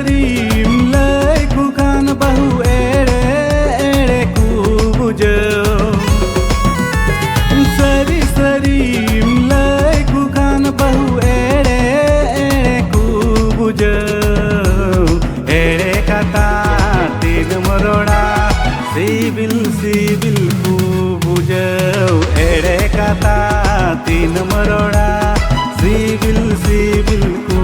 सरीम लय कुखान बहु एड़े एड़े को बुझाओ सरी सरीम लय कुखान बहु एड़े एड़े को बुझाओ एड़े कथा तीन मरोड़ा सिबिल सिबिल को बुझाओ एड़े कथा तीन मरोड़ा सिबिल सिबिल को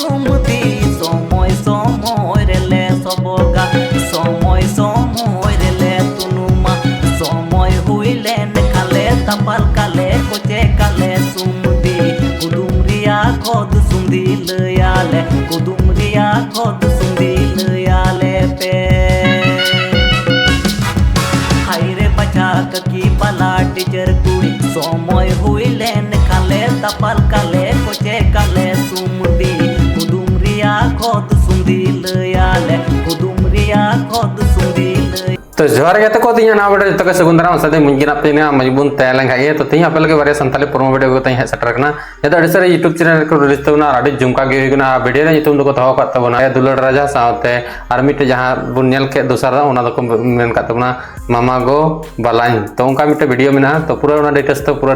सुमति समय समय रेले सबगा समय समय रेले तुनुमा समय हुईले खाले तपाल काले कोचे काले सुमति कुदुमरिया खोद सुंदी लयाले कुदुमरिया खोद सुंदी लयाले पे हायरे बचाक की पाला टीचर कुड़ी समय हुईले खाले तपाल काले कोचे काले सुमति कुदुमरिया खोद सुंदी लयाले कुदुमरिया खोद सुंदी लयाले तो जोहार गे तको तिया ना बड़े तक सगुंदरा सदे मुंगिना पेना मजबून तैलन खाए तो तिया पेल के बारे संताली प्रोमो वीडियो को तई सटर कना ये तो अडसर यूट्यूब चैनल को रिलीज तबना अडी जुमका गे होइना वीडियो रे नितुम दको तहो का तबना दुलड़ राजा सावते आर मिटे जहां बुनियल के दोसर ओना दको मेन का तबना मामा गो बालाइन तो उनका मिटे वीडियो मेना तो पूरा ओना डिटेल्स तो पूरा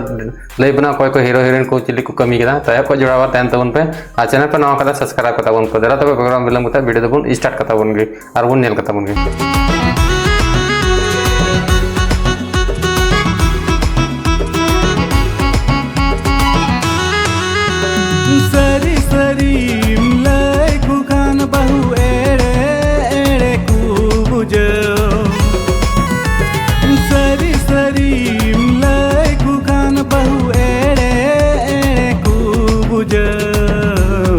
लई बना कोई को हीरो हीरोइन को चिली को कमी केदा तो को जोड़ावा तैन तबन पे आ चैनल पे नवा कदा सब्सक्राइब कता बन को दरा तबे प्रोग्राम बिलम कता वीडियो दबन स्टार्ट कता बन गे आर बुन नेल कता बन गे सरी सरीम लय कुखान बहु एड़े एड़े को बुझाओ सरी सरीम लय कुखान बहु एड़े एड़े को बुझाओ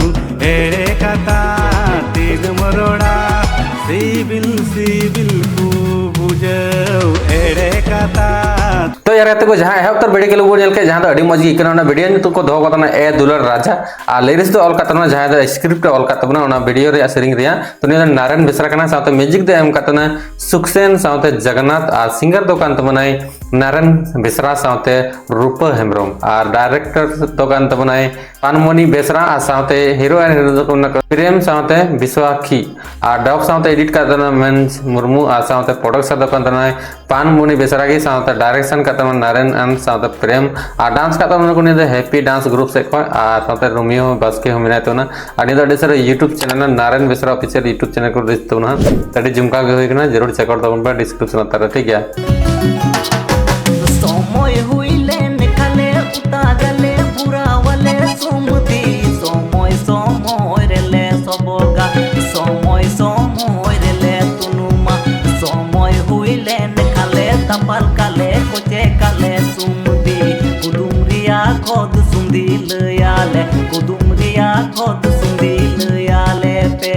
एड़े कथा तीन मरोड़ा सिबिल सिबिल को बुझाओ एड़े कथा तो यार को जहां है उत्तर वीडियो के लोग नेल के जहां तो अडी मज की करना वीडियो ने तुमको दो कतना ए दुलर राजा आ लिरिक्स तो ऑल कतना जहां तो स्क्रिप्ट ऑल कतना ओना वीडियो रे सेरिंग रिया तो ने नारायण बेसरा कना साथे म्यूजिक दे एम कतना सुखसेन साथे जगन्नाथ आ सिंगर दोकान तो बनाई नारायण बेसरा साथे रूप हेमरम और डायरेक्टर दोकान तो बनाई पानमणि बेसरा आ साथे हीरोइन हीरो तो प्रेम साथे विश्वाखी आ डॉग साथे एडिट कतना मेंस मुर्मू आ साथे प्रोडक्शन दोकान तो पानमणि बेसरा के साथे डायरेक्शन कतना नारायण एम साथे प्रेम आ डांस कतना को ने हैप्पी डांस ग्रुप से को आ साथे रोमियो बसके हम मिना तो ना अनि तो डिसर YouTube channel Narayan Besra official YouTube channel को दिस तो ना तडी झुमका गे होइकना जरूर चेक आउट तबन पर डिस्क्रिप्शन तारा ठीक है समय हुईले खाले उतारले बुरावले सुमति समय समय रेले सबगा समय समय रेले तुनुमा समय हुईले खाले तपाल काले कोचे काले सुमति कुदुमरिया खोद सुंदी लयाले कुदुमरिया खोद सुंदी लयाले पे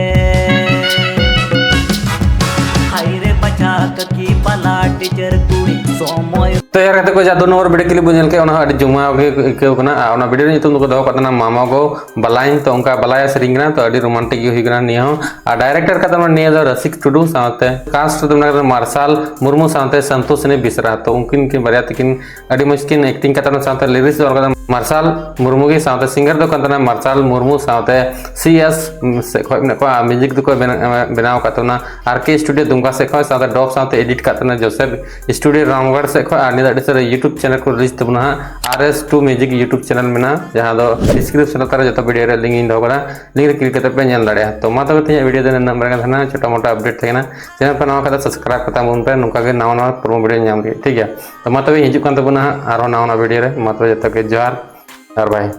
हायरे बचाक की पाला टीचर कुड़ी समय तो यार कहते को जा दो नंबर वीडियो के लिए बुझल के ओना अडी जुमा के केना ओना वीडियो नि तुम को दो कतना मामा को बलाइन तो उनका बलाया सरिंगना तो अडी रोमांटिक होई गना नियो आ डायरेक्टर का तमन नियो रसिक टुडू साथे कास्ट तुमना मार्शल मुर्मू साथे संतोष ने बिसरा तो उनकिन के बरिया तकिन अडी मुश्किल एक्टिंग का तमन साथे लिरिक्स और का मार्शल मुर्मू के साथे सिंगर दो कतना मार्शल मुर्मू साथे सीएस से को म्यूजिक दो को बनाव का तमना आरके स्टूडियो दुमका से को साथे डॉग साथे एडिट का तमना जोसेफ स्टूडियो रामगढ़ से को सर यूट्यूब चैनल को रिलीज तबना RS2 म्यूजिक यूट्यूब चैनल में जहां दो डिस्क्रिप्शन तारा जो बिडियो रे लिंक इन दोगरा लिंक रे क्लिक करते पे नेल दाड़े तो मा तो ते वीडियो दे नंबर का थाना छोटा मोटा अपडेट थेना चैनल पर नवा कदा सब्सक्राइब करता बन पे नुका के नवा नवा प्रोमो वीडियो नाम के ठीक है तो मा तो हिजु कान तबना आरो नवा वीडियो रे मा तो जत के जोहार और बाय।